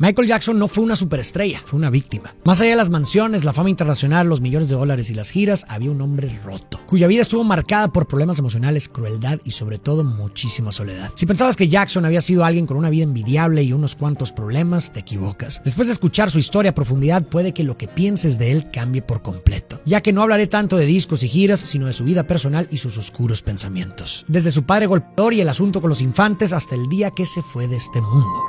Michael Jackson no fue una superestrella, fue una víctima. Más allá de las mansiones, la fama internacional, los millones de dólares y las giras, había un hombre roto, cuya vida estuvo marcada por problemas emocionales, crueldad y sobre todo muchísima soledad. Si pensabas que Jackson había sido alguien con una vida envidiable y unos cuantos problemas, te equivocas. Después de escuchar su historia a profundidad, puede que lo que pienses de él cambie por completo, ya que no hablaré tanto de discos y giras, sino de su vida personal y sus oscuros pensamientos. Desde su padre golpeador y el asunto con los infantes hasta el día que se fue de este mundo.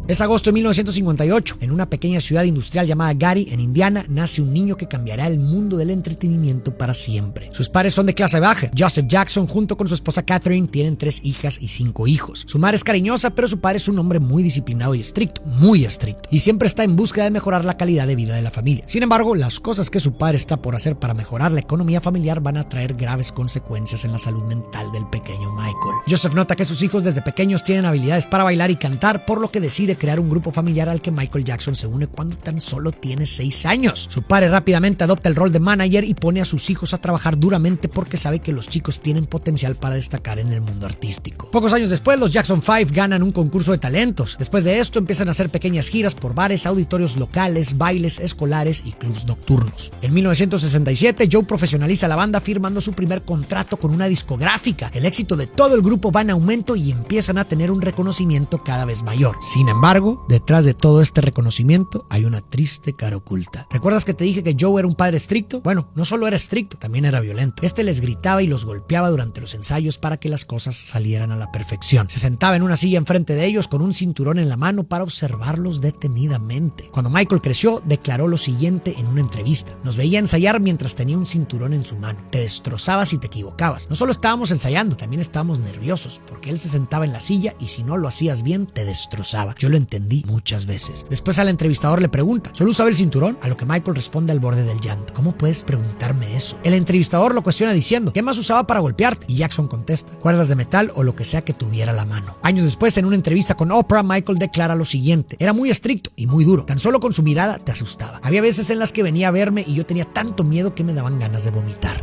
Es agosto de 1958. En una pequeña ciudad industrial llamada Gary, en Indiana, nace un niño que cambiará el mundo del entretenimiento para siempre. Sus padres son de clase baja. Joseph Jackson, junto con su esposa Catherine, tienen 3 hijas y 5 hijos. Su madre es cariñosa, pero su padre es un hombre muy disciplinado y estricto, muy estricto, y siempre está en búsqueda de mejorar la calidad de vida de la familia. Sin embargo, las cosas que su padre está por hacer para mejorar la economía familiar van a traer graves consecuencias en la salud mental del pequeño Michael. Joseph nota que sus hijos desde pequeños tienen habilidades para bailar y cantar, por lo que decide crear un grupo familiar al que Michael Jackson se une cuando tan solo tiene 6 años. Su padre rápidamente adopta el rol de manager y pone a sus hijos a trabajar duramente porque sabe que los chicos tienen potencial para destacar en el mundo artístico. Pocos años después, los Jackson 5 ganan un concurso de talentos. Después de esto, empiezan a hacer pequeñas giras por bares, auditorios locales, bailes escolares y clubs nocturnos. En 1967, Joe profesionaliza la banda firmando su primer contrato con una discográfica. El éxito de todo el grupo va en aumento y empiezan a tener un reconocimiento cada vez mayor. Sin embargo, detrás de todo este reconocimiento hay una triste cara oculta. ¿Recuerdas que te dije que Joe era un padre estricto? Bueno, no solo era estricto, también era violento. Este les gritaba y los golpeaba durante los ensayos para que las cosas salieran a la perfección. Se sentaba en una silla enfrente de ellos con un cinturón en la mano para observarlos detenidamente. Cuando Michael creció, declaró lo siguiente en una entrevista: nos veía ensayar mientras tenía un cinturón en su mano. Te destrozaba si te equivocabas. No solo estábamos ensayando, también estábamos nerviosos, porque él se sentaba en la silla y si no lo hacías bien, te destrozaba. Yo lo entendí muchas veces. Después al entrevistador le pregunta: ¿solo usaba el cinturón? A lo que Michael responde al borde del llanto: ¿cómo puedes preguntarme eso? El entrevistador lo cuestiona diciendo: ¿qué más usaba para golpearte? Y Jackson contesta: cuerdas de metal o lo que sea que tuviera a la mano. Años después, en una entrevista con Oprah, Michael declara lo siguiente: era muy estricto y muy duro. Tan solo con su mirada te asustaba. Había veces en las que venía a verme y yo tenía tanto miedo que me daban ganas de vomitar.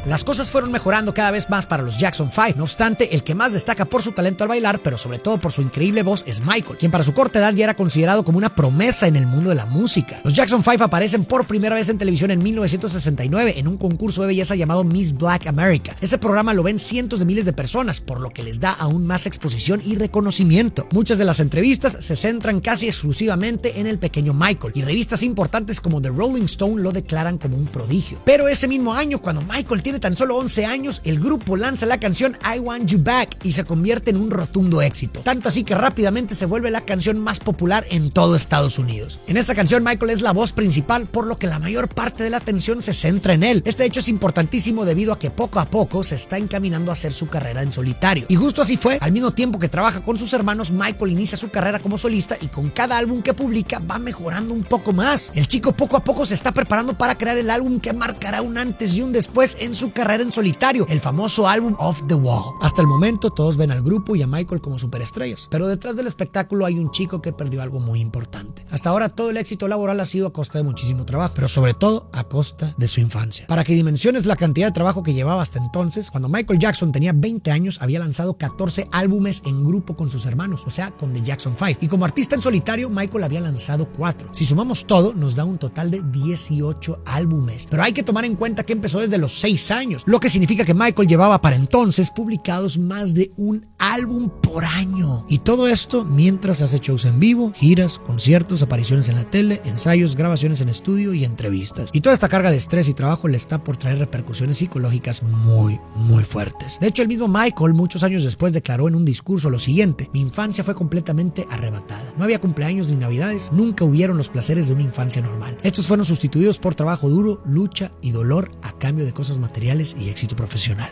Las cosas fueron mejorando cada vez más para los Jackson 5. No obstante, el que más destaca por su talento al bailar, pero sobre todo por su increíble voz, es Michael, quien para su corta edad ya era considerado como una promesa en el mundo de la música. Los Jackson 5 aparecen por primera vez en televisión en 1969 en un concurso de belleza llamado Miss Black America. Este programa lo ven cientos de miles de personas, por lo que les da aún más exposición y reconocimiento. Muchas de las entrevistas se centran casi exclusivamente en el pequeño Michael, y revistas importantes como The Rolling Stone lo declaran como un prodigio. Pero ese mismo año, cuando Michael tiene tan solo 11 años, el grupo lanza la canción I Want You Back y se convierte en un rotundo éxito. Tanto así que rápidamente se vuelve la canción más popular en todo Estados Unidos. En esta canción Michael es la voz principal, por lo que la mayor parte de la atención se centra en él. Este hecho es importantísimo debido a que poco a poco se está encaminando a hacer su carrera en solitario. Y justo así fue. Al mismo tiempo que trabaja con sus hermanos, Michael inicia su carrera como solista y con cada álbum que publica va mejorando un poco más. El chico poco a poco se está preparando para crear el álbum que marcará un antes y un después en su carrera en solitario, el famoso álbum Off the Wall. Hasta el momento todos ven al grupo y a Michael como superestrellas, pero detrás del espectáculo hay un chico que perdió algo muy importante. Hasta ahora todo el éxito laboral ha sido a costa de muchísimo trabajo, pero sobre todo a costa de su infancia. Para que dimensiones la cantidad de trabajo que llevaba hasta entonces, cuando Michael Jackson tenía 20 años había lanzado 14 álbumes en grupo con sus hermanos, o sea, con The Jackson 5, y como artista en solitario Michael había lanzado 4. Si sumamos todo, nos da un total de 18 álbumes, pero hay que tomar en cuenta que empezó desde los 6 años, lo que significa que Michael llevaba para entonces publicados más de un álbum por año. Y todo esto mientras hace shows en vivo, giras, conciertos, apariciones en la tele, ensayos, grabaciones en estudio y entrevistas. Y toda esta carga de estrés y trabajo le está por traer repercusiones psicológicas muy fuertes. De hecho, el mismo Michael muchos años después declaró en un discurso lo siguiente: mi infancia fue completamente arrebatada. No había cumpleaños ni navidades, nunca hubieron los placeres de una infancia normal. Estos fueron sustituidos por trabajo duro, lucha y dolor a cambio de cosas materiales y éxito profesional.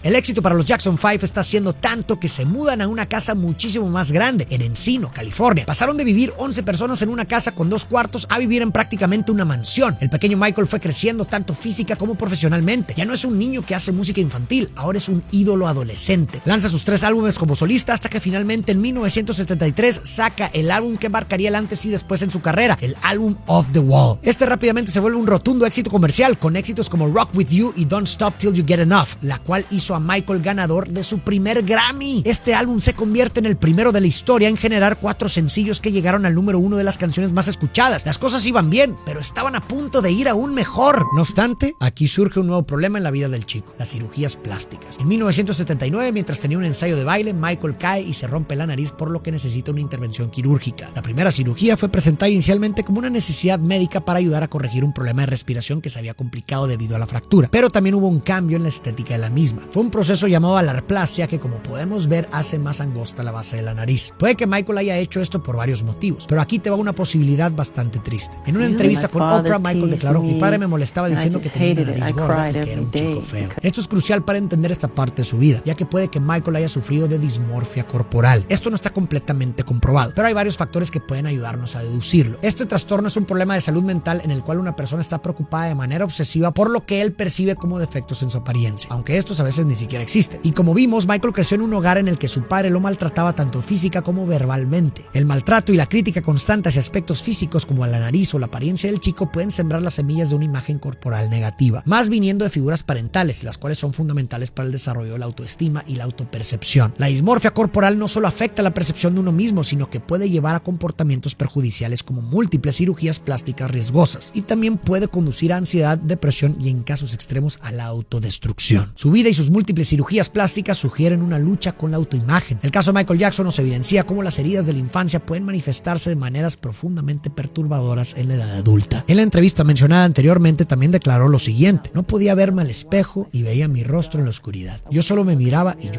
El éxito para los Jackson 5 está siendo tanto que se mudan a una casa muchísimo más grande, en Encino, California. Pasaron de vivir 11 personas en una casa con 2 cuartos a vivir en prácticamente una mansión. El pequeño Michael fue creciendo tanto física como profesionalmente. Ya no es un niño que hace música infantil, ahora es un ídolo adolescente. Lanza sus 3 álbumes como solista hasta que finalmente en 1973 saca el álbum que marcaría el antes y después en su carrera, el álbum Off the Wall. Este rápidamente se vuelve un rotundo éxito comercial, con éxitos como Rock With You y Don't Stop Till You Get Enough, la cual hizo hizo a Michael ganador de su primer Grammy. Este álbum se convierte en el primero de la historia en generar 4 sencillos que llegaron al número 1 de las canciones más escuchadas. Las cosas iban bien, pero estaban a punto de ir aún mejor. No obstante, aquí surge un nuevo problema en la vida del chico: las cirugías plásticas. En 1979, mientras tenía un ensayo de baile, Michael cae y se rompe la nariz, por lo que necesita una intervención quirúrgica. La primera cirugía fue presentada inicialmente como una necesidad médica para ayudar a corregir un problema de respiración que se había complicado debido a la fractura, pero también hubo un cambio en la estética de la misma. Fue un proceso llamado alarplasia que, como podemos ver, hace más angosta la base de la nariz. Puede que Michael haya hecho esto por varios motivos, pero aquí te va una posibilidad bastante triste. En una entrevista con Oprah, Michael declaró: mi padre me molestaba diciendo que tenía una nariz gorda y que era un chico feo. Esto es crucial para entender esta parte de su vida, ya que puede que Michael haya sufrido de dismorfia corporal. Esto no está completamente comprobado, pero hay varios factores que pueden ayudarnos a deducirlo. Este trastorno es un problema de salud mental en el cual una persona está preocupada de manera obsesiva por lo que él percibe como defectos en su apariencia, aunque estos a veces ni siquiera existen. Y como vimos, Michael creció en un hogar en el que su padre lo maltrataba tanto física como verbalmente. El maltrato y la crítica constante hacia aspectos físicos como la nariz o la apariencia del chico pueden sembrar las semillas de una imagen corporal negativa, más viniendo de figuras parentales, las cuales son fundamentales para el desarrollo de la autoestima y la autopercepción. La dismorfia corporal no solo afecta la percepción de uno mismo, sino que puede llevar a comportamientos perjudiciales como múltiples cirugías plásticas riesgosas, y también puede conducir a ansiedad, depresión y, en casos extremos, a la autodestrucción. Su vida y sus múltiples cirugías plásticas sugieren una lucha con la autoimagen. El caso de Michael Jackson nos evidencia cómo las heridas de la infancia pueden manifestarse de maneras profundamente perturbadoras en la edad adulta. En la entrevista mencionada anteriormente también declaró lo siguiente: no podía verme al espejo y veía mi rostro en la oscuridad. Yo solo me miraba y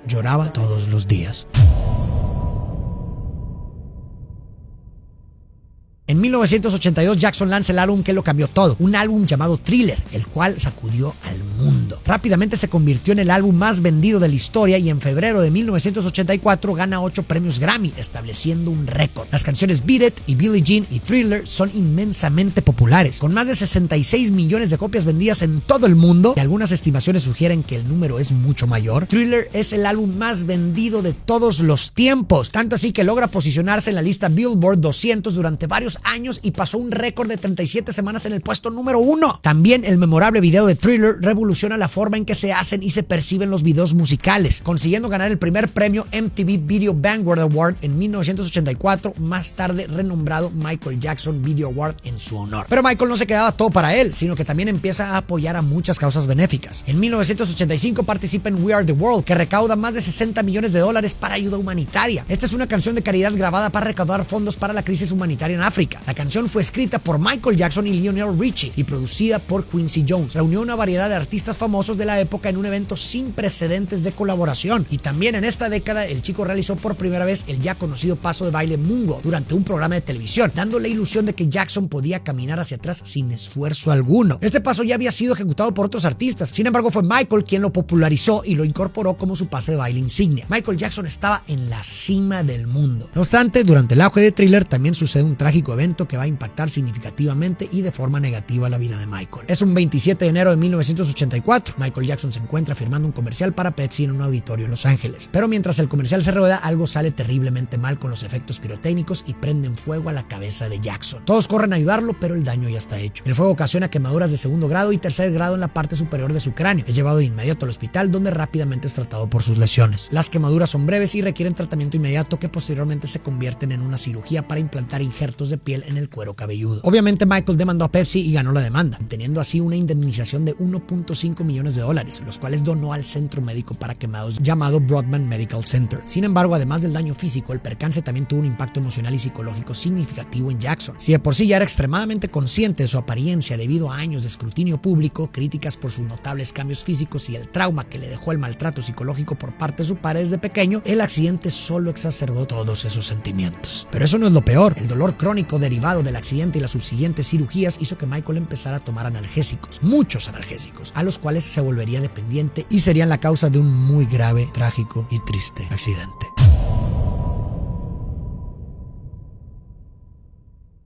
lloraba todos los días. En 1982, Jackson lanza el álbum que lo cambió todo, un álbum llamado Thriller, el cual sacudió al mundo. Rápidamente se convirtió en el álbum más vendido de la historia y en febrero de 1984 gana 8 premios Grammy, estableciendo un récord. Las canciones Beat It y Billie Jean y Thriller son inmensamente populares, con más de 66 millones de copias vendidas en todo el mundo, y algunas estimaciones sugieren que el número es mucho mayor. Thriller es el álbum más vendido de todos los tiempos, tanto así que logra posicionarse en la lista Billboard 200 durante varios años y pasó un récord de 37 semanas en el puesto número 1. También el memorable video de Thriller revoluciona la forma en que se hacen y se perciben los videos musicales, consiguiendo ganar el primer premio MTV Video Vanguard Award en 1984, más tarde renombrado Michael Jackson Video Award en su honor. Pero Michael no se quedaba todo para él, sino que también empieza a apoyar a muchas causas benéficas. En 1985 participa en We Are the World, que recauda más de $60 millones para ayuda humanitaria. Esta es una canción de caridad grabada para recaudar fondos para la crisis humanitaria en África. La canción fue escrita por Michael Jackson y Lionel Richie y producida por Quincy Jones. Reunió una variedad de artistas famosos de la época en un evento sin precedentes de colaboración. Y también en esta década, el chico realizó por primera vez el ya conocido paso de baile Moonwalk durante un programa de televisión, dando la ilusión de que Jackson podía caminar hacia atrás sin esfuerzo alguno. Este paso ya había sido ejecutado por otros artistas, sin embargo fue Michael quien lo popularizó y lo incorporó como su pase de baile insignia. Michael Jackson estaba en la cima del mundo. No obstante, durante el auge de Thriller también sucede un trágico evento que va a impactar significativamente y de forma negativa la vida de Michael. Es un 27 de enero de 1984. Michael Jackson se encuentra firmando un comercial para Pepsi en un auditorio en Los Ángeles. Pero mientras el comercial se rueda, algo sale terriblemente mal con los efectos pirotécnicos y prenden fuego a la cabeza de Jackson. Todos corren a ayudarlo, pero el daño ya está hecho. El fuego ocasiona quemaduras de segundo grado y tercer grado en la parte superior de su cráneo. Es llevado de inmediato al hospital, donde rápidamente es tratado por sus lesiones. Las quemaduras son breves y requieren tratamiento inmediato, que posteriormente se convierten en una cirugía para implantar injertos de piel en el cuero cabelludo. Obviamente Michael demandó a Pepsi y ganó la demanda, obteniendo así una indemnización de $1.5 millones, los cuales donó al centro médico para quemados llamado Broadman Medical Center. Sin embargo, además del daño físico, el percance también tuvo un impacto emocional y psicológico significativo en Jackson. Si de por sí ya era extremadamente consciente de su apariencia debido a años de escrutinio público, críticas por sus notables cambios físicos y el trauma que le dejó el maltrato psicológico por parte de su padre desde pequeño, el accidente solo exacerbó todos esos sentimientos. Pero eso no es lo peor. El dolor crónico derivado del accidente y las subsiguientes cirugías hizo que Michael empezara a tomar analgésicos, muchos analgésicos, a los cuales se volvería dependiente y serían la causa de un muy grave, trágico y triste accidente.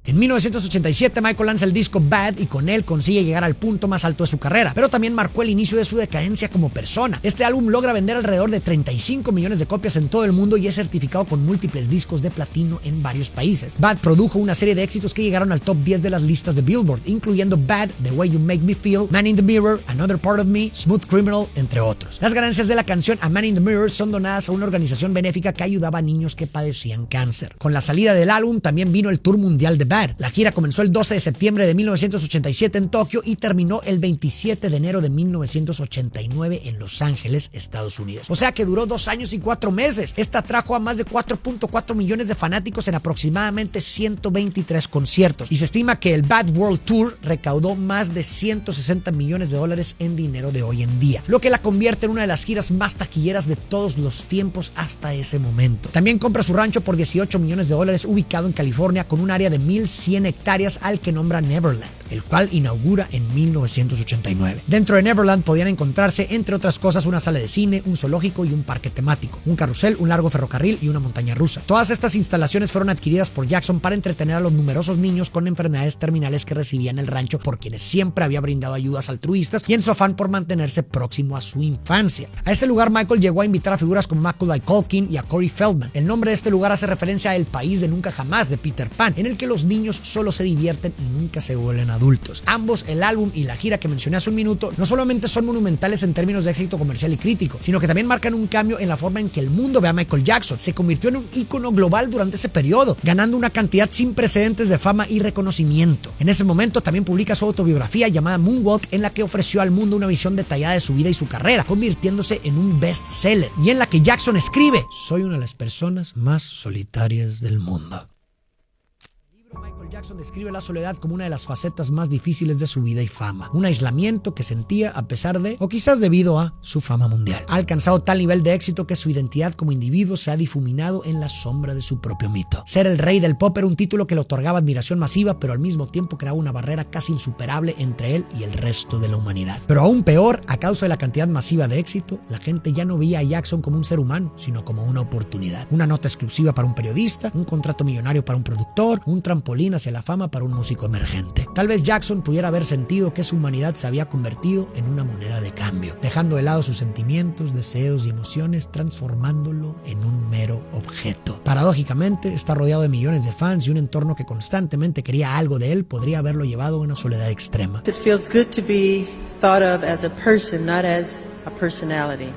En 1987 Michael lanza el disco Bad y con él consigue llegar al punto más alto de su carrera, pero también marcó el inicio de su decadencia como persona. Este álbum logra vender alrededor de 35 millones de copias en todo el mundo y es certificado con múltiples discos de platino en varios países. Bad produjo una serie de éxitos que llegaron al top 10 de las listas de Billboard, incluyendo Bad, The Way You Make Me Feel, Man in the Mirror, Another Part of Me, Smooth Criminal, entre otros. Las ganancias de la canción A Man in the Mirror son donadas a una organización benéfica que ayudaba a niños que padecían cáncer. Con la salida del álbum también vino el tour mundial de Bad. La gira comenzó el 12 de septiembre de 1987 en Tokio y terminó el 27 de enero de 1989 en Los Ángeles, Estados Unidos. O sea que duró 2 años y 4 meses. Esta trajo a más de 4.4 millones de fanáticos en aproximadamente 123 conciertos. Y se estima que el Bad World Tour recaudó más de 160 millones de dólares en dinero de hoy en día, lo que la convierte en una de las giras más taquilleras de todos los tiempos hasta ese momento. También compra su rancho por 18 millones de dólares ubicado en California con un área de 1,100 hectáreas al que nombra Neverland, el cual inaugura en 1989. Dentro de Neverland podían encontrarse, entre otras cosas, una sala de cine, un zoológico y un parque temático, un carrusel, un largo ferrocarril y una montaña rusa. Todas estas instalaciones fueron adquiridas por Jackson para entretener a los numerosos niños con enfermedades terminales que recibían el rancho, por quienes siempre había brindado ayudas altruistas y en su afán por mantenerse próximo a su infancia. A este lugar Michael llegó a invitar a figuras como Macaulay Culkin y a Corey Feldman. El nombre de este lugar hace referencia a El País de Nunca Jamás de Peter Pan, en el que los niños solo se divierten y nunca se vuelven adultos. Ambos, el álbum y la gira que mencioné hace un minuto, no solamente son monumentales en términos de éxito comercial y crítico, sino que también marcan un cambio en la forma en que el mundo ve a Michael Jackson. Se convirtió en un ícono global durante ese periodo, ganando una cantidad sin precedentes de fama y reconocimiento. En ese momento también publica su autobiografía llamada Moonwalk, en la que ofreció al mundo una visión detallada de su vida y su carrera, convirtiéndose en un bestseller, y en la que Jackson escribe: "Soy una de las personas más solitarias del mundo". Michael Jackson describe la soledad como una de las facetas más difíciles de su vida y fama, un aislamiento que sentía a pesar de, o quizás debido a, su fama mundial. Ha alcanzado tal nivel de éxito que su identidad como individuo se ha difuminado en la sombra de su propio mito. Ser el rey del pop era un título que le otorgaba admiración masiva, pero al mismo tiempo creaba una barrera casi insuperable entre él y el resto de la humanidad. Pero aún peor, a causa de la cantidad masiva de éxito, la gente ya no veía a Jackson como un ser humano, sino como una oportunidad. Una nota exclusiva para un periodista, un contrato millonario para un productor, un trampolín hacia la fama para un músico emergente. Tal vez Jackson pudiera haber sentido que su humanidad se había convertido en una moneda de cambio, dejando de lado sus sentimientos, deseos y emociones, transformándolo en un mero objeto. Paradójicamente, está rodeado de millones de fans y un entorno que constantemente quería algo de él podría haberlo llevado a una soledad extrema. It feels good to be thought of as a person, not as a personality.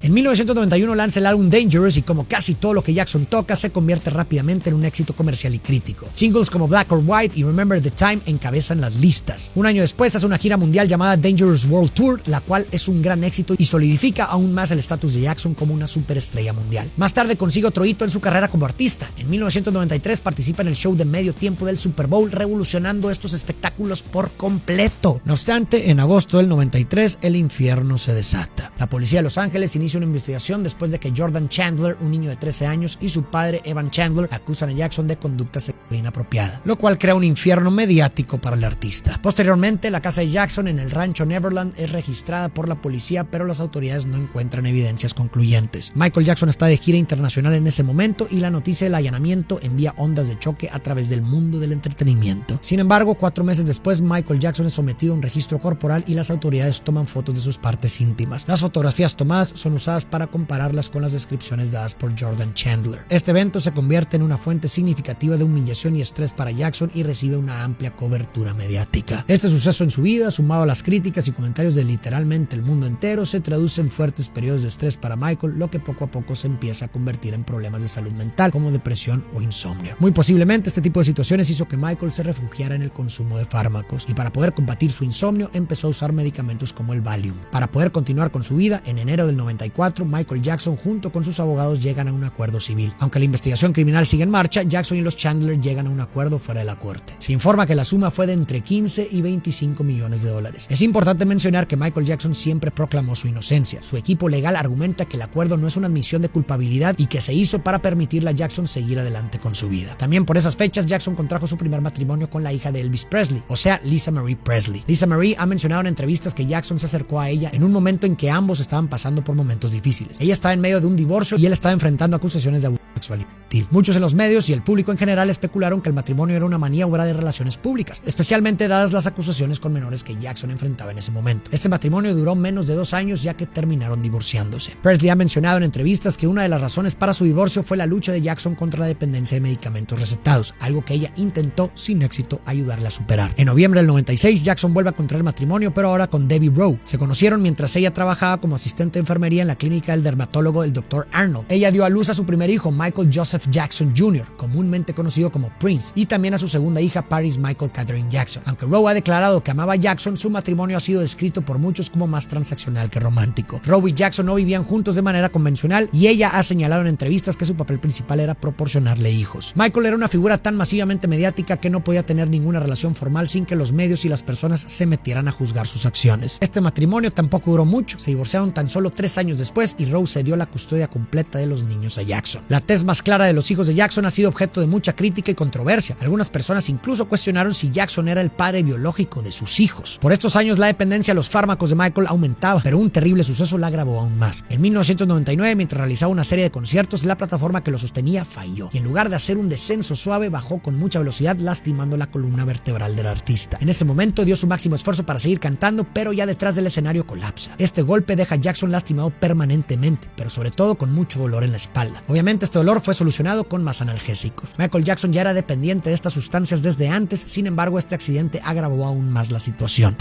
En 1991 lanza el álbum Dangerous y, como casi todo lo que Jackson toca, se convierte rápidamente en un éxito comercial y crítico. Singles como Black or White y Remember the Time encabezan las listas. Un año después hace una gira mundial llamada Dangerous World Tour, la cual es un gran éxito y solidifica aún más el estatus de Jackson como una superestrella mundial. Más tarde consigue otro hito en su carrera como artista. En 1993 participa en el show de medio tiempo del Super Bowl, revolucionando estos espectáculos por completo. No obstante, en agosto del 93 el infierno se desata. La policía de Los Ángeles inicia una investigación después de que Jordan Chandler, un niño de 13 años, y su padre Evan Chandler acusan a Jackson de conducta sexual inapropiada, lo cual crea un infierno mediático para el artista. Posteriormente, la casa de Jackson en el rancho Neverland es registrada por la policía, pero las autoridades no encuentran evidencias concluyentes. Michael Jackson está de gira internacional en ese momento y la noticia del allanamiento envía ondas de choque a través del mundo del entretenimiento. Sin embargo, 4 meses después, Michael Jackson es sometido a un registro corporal y las autoridades toman fotos de sus partes íntimas. Las fotografías tomadas son usadas para compararlas con las descripciones dadas por Jordan Chandler. Este evento se convierte en una fuente significativa de humillación y estrés para Jackson y recibe una amplia cobertura mediática. Este suceso en su vida, sumado a las críticas y comentarios de literalmente el mundo entero, se traduce en fuertes periodos de estrés para Michael, lo que poco a poco se empieza a convertir en problemas de salud mental como depresión o insomnio. Muy posiblemente este tipo de situaciones hizo que Michael se refugiara en el consumo de fármacos y, para poder combatir su insomnio, empezó a usar medicamentos como el Valium. Para poder continuar con su vida, en enero del 94 Michael Jackson junto con sus abogados llegan a un acuerdo civil. Aunque la investigación criminal sigue en marcha, Jackson y los Chandler llegan a un acuerdo fuera de la corte. Se informa que la suma fue de entre 15 y 25 millones de dólares. Es importante mencionar que Michael Jackson siempre proclamó su inocencia. Su equipo legal argumenta que el acuerdo no es una admisión de culpabilidad y que se hizo para permitirle a Jackson seguir adelante con su vida. También por esas fechas, Jackson contrajo su primer matrimonio con la hija de Elvis Presley, o sea, Lisa Marie Presley. Lisa Marie ha mencionado en entrevistas que Jackson se acercó a ella en un momento en que ambos estaban pasando por momentos difíciles. Ella estaba en medio de un divorcio y él estaba enfrentando acusaciones de abuso sexual infantil. Muchos en los medios y el público en general especularon que el matrimonio era una maniobra de relaciones públicas, especialmente dadas las acusaciones con menores que Jackson enfrentaba en ese momento. Este matrimonio duró menos de 2 años, ya que terminaron divorciándose. Presley ha mencionado en entrevistas que una de las razones para su divorcio fue la lucha de Jackson contra la dependencia de medicamentos recetados, algo que ella intentó sin éxito ayudarle a superar. En noviembre del 96, Jackson vuelve a contraer matrimonio, pero ahora con Debbie Rowe. Se conocieron mientras ella trabajaba como asistente de enfermería en la clínica del dermatólogo el Dr. Arnold. Ella dio a luz a su primer hijo, Michael Joseph Jackson Jr., comúnmente conocido como Prince, y también a su segunda hija, Paris Michael Catherine Jackson. Aunque Rowe ha declarado que amaba a Jackson, su matrimonio ha sido descrito por muchos como más transaccional que romántico. Rowe y Jackson no vivían juntos de manera convencional y ella ha señalado en entrevistas que su papel principal era proporcionarle hijos. Michael era una figura tan masivamente mediática que no podía tener ninguna relación formal sin que los medios y las personas se metieran a juzgar sus acciones. Este matrimonio tampoco duró mucho, se divorciaron tan solo 3 años después y Rowe cedió la custodia completa de los niños a Jackson. La tez más clara de los hijos de Jackson ha sido objeto de mucha crítica y controversia. Algunas personas incluso cuestionaron si Jackson era el padre biológico de sus hijos. Por estos años la dependencia a los fármacos de Michael aumentaba, pero un terrible suceso la agravó aún más. En 1999, mientras realizaba una serie de conciertos, la plataforma que lo sostenía falló y en lugar de hacer un descenso suave, bajó con mucha velocidad, lastimando la columna vertebral del artista. En ese momento dio su máximo esfuerzo para seguir cantando, pero ya detrás del escenario colapsa. Este golpe deja a Jackson lastimado permanentemente, pero sobre todo con mucho dolor en la espalda. Obviamente este dolor fue solucionado con más analgésicos. Michael Jackson ya era dependiente de estas sustancias desde antes, sin embargo este accidente agravó aún más la situación.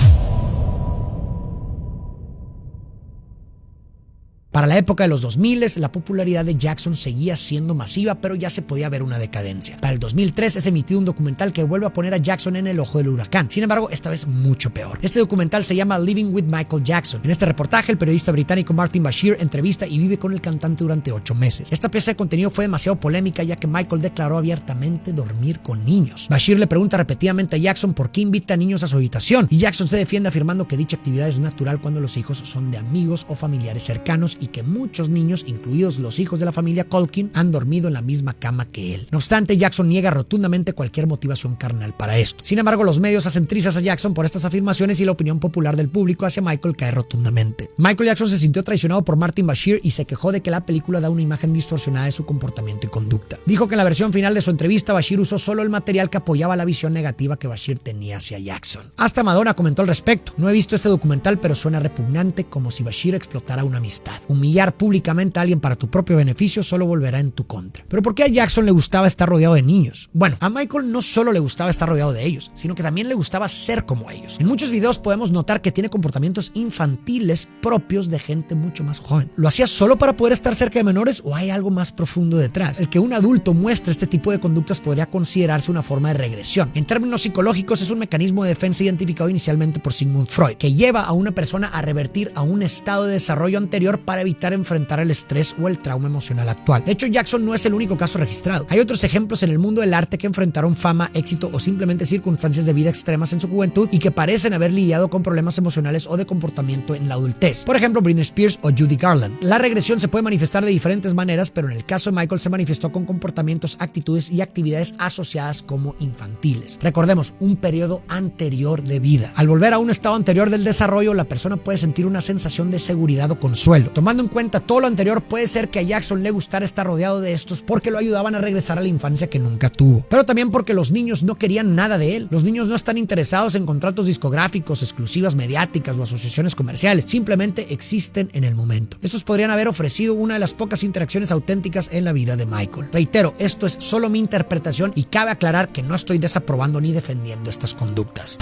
Para la época de los 2000, la popularidad de Jackson seguía siendo masiva, pero ya se podía ver una decadencia. Para el 2003 es emitido un documental que vuelve a poner a Jackson en el ojo del huracán. Sin embargo, esta vez mucho peor. Este documental se llama Living with Michael Jackson. En este reportaje, el periodista británico Martin Bashir entrevista y vive con el cantante durante 8 meses. Esta pieza de contenido fue demasiado polémica, ya que Michael declaró abiertamente dormir con niños. Bashir le pregunta repetidamente a Jackson por qué invita a niños a su habitación, y Jackson se defiende afirmando que dicha actividad es natural cuando los hijos son de amigos o familiares cercanos y que muchos niños, incluidos los hijos de la familia Culkin, han dormido en la misma cama que él. No obstante, Jackson niega rotundamente cualquier motivación carnal para esto. Sin embargo, los medios hacen trizas a Jackson por estas afirmaciones y la opinión popular del público hacia Michael cae rotundamente. Michael Jackson se sintió traicionado por Martin Bashir y se quejó de que la película da una imagen distorsionada de su comportamiento y conducta. Dijo que en la versión final de su entrevista, Bashir usó solo el material que apoyaba la visión negativa que Bashir tenía hacia Jackson. Hasta Madonna comentó al respecto: no he visto este documental, pero suena repugnante, como si Bashir explotara una amistad. Humillar públicamente a alguien para tu propio beneficio solo volverá en tu contra. Pero ¿por qué a Jackson le gustaba estar rodeado de niños? Bueno, a Michael no solo le gustaba estar rodeado de ellos, sino que también le gustaba ser como ellos. En muchos videos podemos notar que tiene comportamientos infantiles propios de gente mucho más joven. ¿Lo hacía solo para poder estar cerca de menores o hay algo más profundo detrás? El que un adulto muestre este tipo de conductas podría considerarse una forma de regresión. En términos psicológicos, es un mecanismo de defensa identificado inicialmente por Sigmund Freud, que lleva a una persona a revertir a un estado de desarrollo anterior para evitar enfrentar el estrés o el trauma emocional actual. De hecho, Jackson no es el único caso registrado. Hay otros ejemplos en el mundo del arte que enfrentaron fama, éxito o simplemente circunstancias de vida extremas en su juventud y que parecen haber lidiado con problemas emocionales o de comportamiento en la adultez. Por ejemplo, Britney Spears o Judy Garland. La regresión se puede manifestar de diferentes maneras, pero en el caso de Michael se manifestó con comportamientos, actitudes y actividades asociadas como infantiles. Recordemos, un periodo anterior de vida. Al volver a un estado anterior del desarrollo, la persona puede sentir una sensación de seguridad o consuelo. Tomando en cuenta todo lo anterior, puede ser que a Jackson le gustara estar rodeado de estos porque lo ayudaban a regresar a la infancia que nunca tuvo. Pero también porque los niños no querían nada de él. Los niños no están interesados en contratos discográficos, exclusivas mediáticas o asociaciones comerciales. Simplemente existen en el momento. Estos podrían haber ofrecido una de las pocas interacciones auténticas en la vida de Michael. Reitero, esto es solo mi interpretación y cabe aclarar que no estoy desaprobando ni defendiendo estas conductas.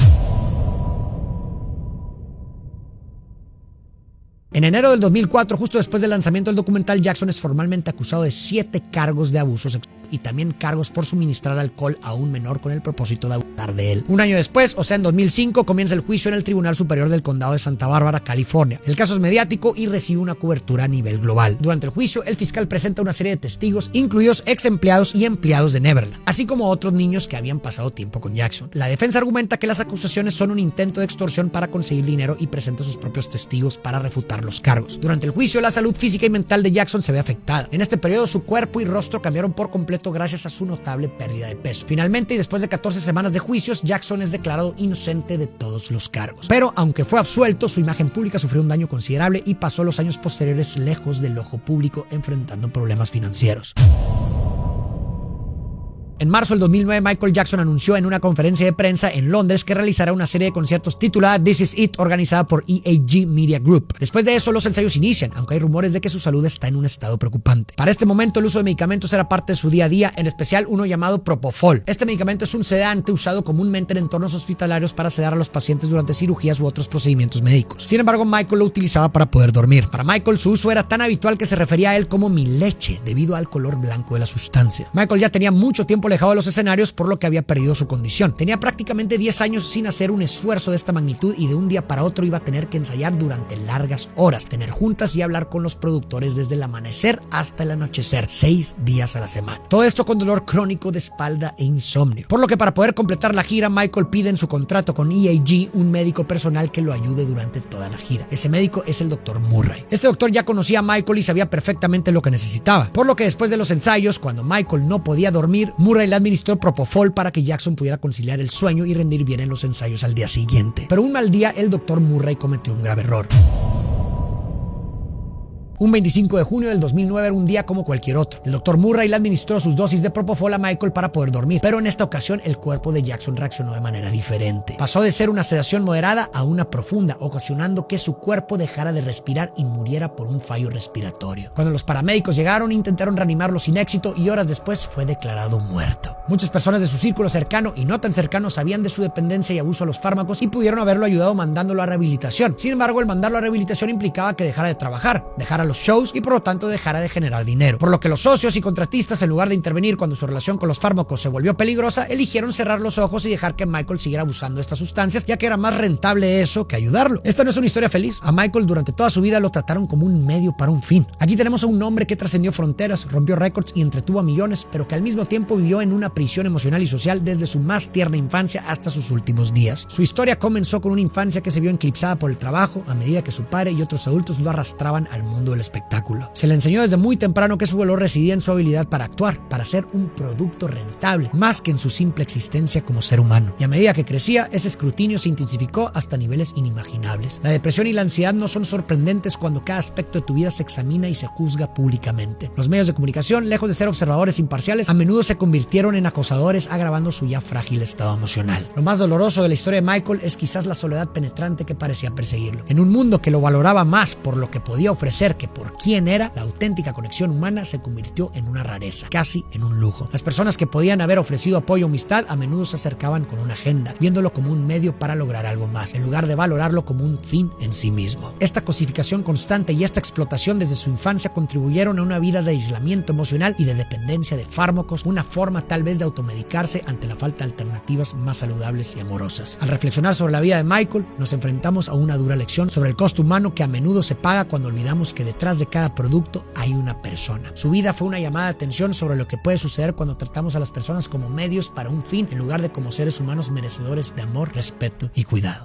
En enero del 2004, justo después del lanzamiento del documental, Jackson es formalmente acusado de 7 cargos de abuso sexual y también cargos por suministrar alcohol a un menor con el propósito de abusar de él. Un año después, o sea en 2005, comienza el juicio en el Tribunal Superior del Condado de Santa Bárbara, California. El caso es mediático y recibe una cobertura a nivel global. Durante el juicio, el fiscal presenta una serie de testigos, incluidos ex empleados y empleados de Neverland, así como otros niños que habían pasado tiempo con Jackson. La defensa argumenta que las acusaciones son un intento de extorsión para conseguir dinero y presenta sus propios testigos para refutar los cargos. Durante el juicio, la salud física y mental de Jackson se ve afectada. En este periodo, su cuerpo y rostro cambiaron por completo completo gracias a su notable pérdida de peso. Finalmente, y después de 14 semanas de juicios, Jackson es declarado inocente de todos los cargos. Pero aunque fue absuelto, su imagen pública sufrió un daño considerable y pasó los años posteriores lejos del ojo público, enfrentando problemas financieros. En marzo del 2009, Michael Jackson anunció en una conferencia de prensa en Londres que realizará una serie de conciertos titulada This Is It, organizada por EAG Media Group. Después de eso, los ensayos inician, aunque hay rumores de que su salud está en un estado preocupante. Para este momento, el uso de medicamentos era parte de su día a día, en especial uno llamado Propofol. Este medicamento es un sedante usado comúnmente en entornos hospitalarios para sedar a los pacientes durante cirugías u otros procedimientos médicos. Sin embargo, Michael lo utilizaba para poder dormir. Para Michael, su uso era tan habitual que se refería a él como mi leche, debido al color blanco de la sustancia. Michael ya tenía mucho tiempo alejado de los escenarios, por lo que había perdido su condición. Tenía prácticamente 10 años sin hacer un esfuerzo de esta magnitud y de un día para otro iba a tener que ensayar durante largas horas, tener juntas y hablar con los productores desde el amanecer hasta el anochecer, 6 días a la semana. Todo esto con dolor crónico de espalda e insomnio. Por lo que para poder completar la gira, Michael pide en su contrato con EAG un médico personal que lo ayude durante toda la gira. Ese médico es el Dr. Murray. Este doctor ya conocía a Michael y sabía perfectamente lo que necesitaba, por lo que después de los ensayos, cuando Michael no podía dormir, Murray le administró Propofol para que Jackson pudiera conciliar el sueño y rendir bien en los ensayos al día siguiente. Pero un mal día, el Dr. Murray cometió un grave error. Un 25 de junio del 2009 era un día como cualquier otro. El Dr. Murray le administró sus dosis de Propofol a Michael para poder dormir, pero en esta ocasión el cuerpo de Jackson reaccionó de manera diferente. Pasó de ser una sedación moderada a una profunda, ocasionando que su cuerpo dejara de respirar y muriera por un fallo respiratorio. Cuando los paramédicos llegaron, intentaron reanimarlo sin éxito y horas después fue declarado muerto. Muchas personas de su círculo cercano y no tan cercano sabían de su dependencia y abuso a los fármacos y pudieron haberlo ayudado mandándolo a rehabilitación. Sin embargo, el mandarlo a rehabilitación implicaba que dejara de trabajar, dejara los shows y por lo tanto dejara de generar dinero. Por lo que los socios y contratistas, en lugar de intervenir cuando su relación con los fármacos se volvió peligrosa, eligieron cerrar los ojos y dejar que Michael siguiera abusando de estas sustancias, ya que era más rentable eso que ayudarlo. Esta no es una historia feliz. A Michael durante toda su vida lo trataron como un medio para un fin. Aquí tenemos a un hombre que trascendió fronteras, rompió récords y entretuvo a millones, pero que al mismo tiempo vivió en una prisión emocional y social desde su más tierna infancia hasta sus últimos días. Su historia comenzó con una infancia que se vio eclipsada por el trabajo a medida que su padre y otros adultos lo arrastraban al mundo del espectáculo. Se le enseñó desde muy temprano que su valor residía en su habilidad para actuar, para ser un producto rentable, más que en su simple existencia como ser humano. Y a medida que crecía, ese escrutinio se intensificó hasta niveles inimaginables. La depresión y la ansiedad no son sorprendentes cuando cada aspecto de tu vida se examina y se juzga públicamente. Los medios de comunicación, lejos de ser observadores imparciales, a menudo se convirtieron en acosadores, agravando su ya frágil estado emocional. Lo más doloroso de la historia de Michael es quizás la soledad penetrante que parecía perseguirlo. En un mundo que lo valoraba más por lo que podía ofrecer que por quién era, la auténtica conexión humana se convirtió en una rareza, casi en un lujo. Las personas que podían haber ofrecido apoyo o amistad a menudo se acercaban con una agenda, viéndolo como un medio para lograr algo más, en lugar de valorarlo como un fin en sí mismo. Esta cosificación constante y esta explotación desde su infancia contribuyeron a una vida de aislamiento emocional y de dependencia de fármacos, una forma tal vez de automedicarse ante la falta de alternativas más saludables y amorosas. Al reflexionar sobre la vida de Michael, nos enfrentamos a una dura lección sobre el costo humano que a menudo se paga cuando olvidamos que detrás de cada producto hay una persona. Su vida fue una llamada de atención sobre lo que puede suceder cuando tratamos a las personas como medios para un fin en lugar de como seres humanos merecedores de amor, respeto y cuidado.